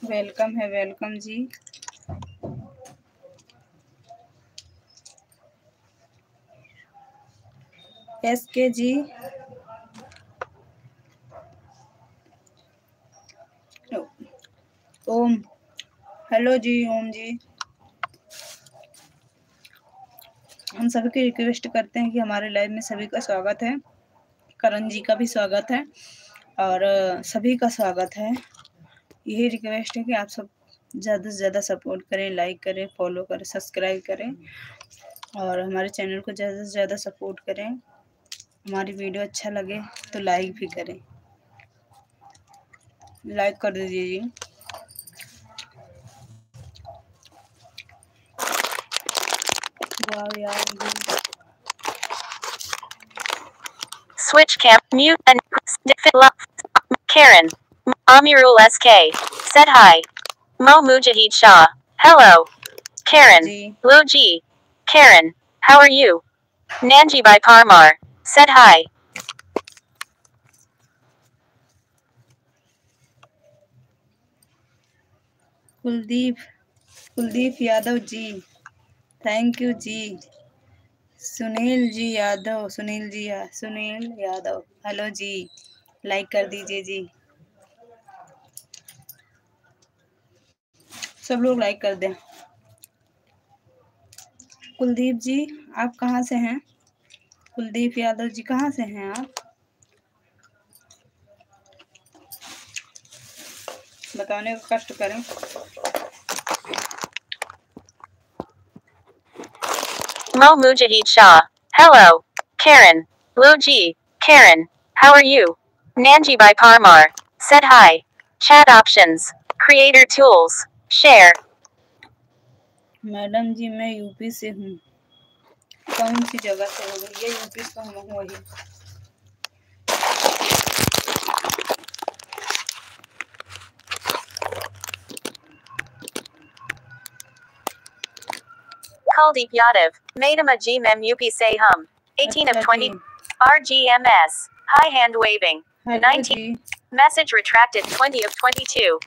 Welcome है, welcome जी। SK जी, ओम, hello जी, ओम जी। हम सभी की रिक्वेस्ट करते हैं कि हमारे लाइव में सभी का स्वागत है। करण जी का भी स्वागत है और सभी का स्वागत है। यही रिक्वेस्ट है कि आप सब ज़्यादा से ज़्यादा सपोर्ट करें, लाइक करें, फॉलो करें, सब्सक्राइब करें और हमारे चैनल को ज़्यादा से ज़्यादा सपोर्ट करें। हमारी वीडियो अच्छा लगे तो लाइक भी करें, लाइक कर दीजिए जी। वाह यार, Switch cam, mute and Karen. Amirul SK. Said hi. Mo Mujahid Shah. Hello. Karen. जी। Lo G. Karen. How are you? Nanji by Parmar. Said hi. Kuldeep Yadav ji, thank you जी। सुनील यादव, हेलो जी, लाइक कर दीजिए जी। सब लोग लाइक कर दें। कुलदीप जी, आप कहाँ से हैं? कुलदीप यादव जी, कहाँ से हैं आप? बताने का कष्ट करें। Mo Mujahid Shah. Hello. Karen. Lo G. Karen. How are you? Nanji by Parmar. Said hi. Chat options. Creator tools. Share. Madam ji, मैं यूपी से हूँ। कौन सी जगह से हो भैया? यूपी से हम हूँ वही। Kuldeep Yadav. Madam G Mem UP say hum. 18 of 20. RGMS. High hand waving. 19. Message retracted 20 of 22.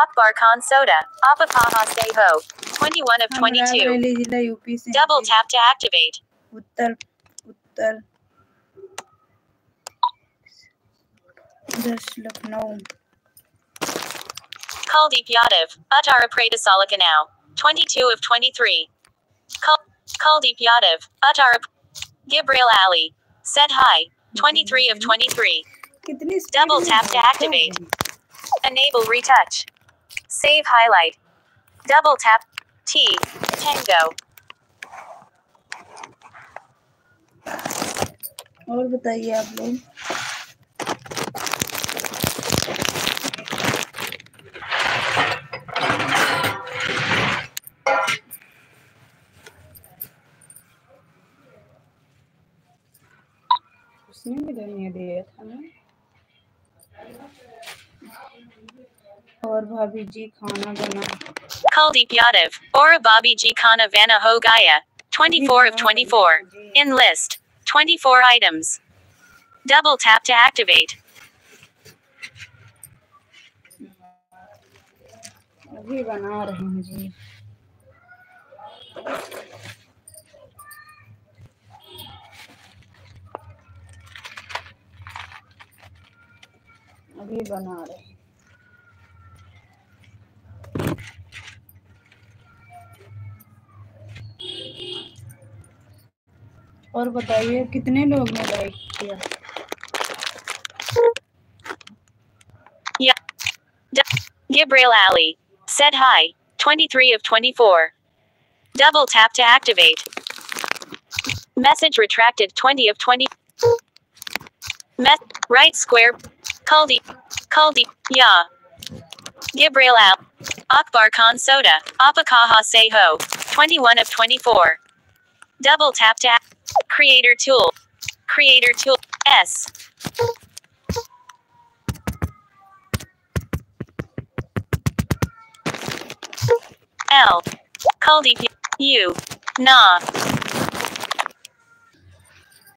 Akbar Khan Soda. Apapaha say ho. 21 of 22. जिला यूपी से। Double tap to activate. Uttar Lucknow. Kuldeep Yadav. Uttara Pradasala now. 22 of 23. Kuldeep Yadav. Uttara. Gibril Ali. Said hi. 23 of 23. Double tap to activate. Enable retouch. Save highlight. Double tap. T. Tango. और बताइए आप लोग। उसने भी धनिया दिया था ना। और भाभी जी खाना बना। Kuldeep Yadav. Aura Bobby G Khana Vanna Ho Gaya. 24 of 24. In list. 24 items. Double tap to activate. अभी बना रहे हैं जी। अभी बना रहे हैं। और बताइए कितने लोग ने लाइक किया? Yeah. Gibril Ali. Said hi. 23 of 24. Double tap to activate. Message retracted 20 of 20. Right square. Kuldeep. Yeah. Gibril Al. Akbar Khan Soda. Apakaha say ho. 21 of 24. Double tap to Creator tool. Creator tool. S. L. Kuldeep. U. Na.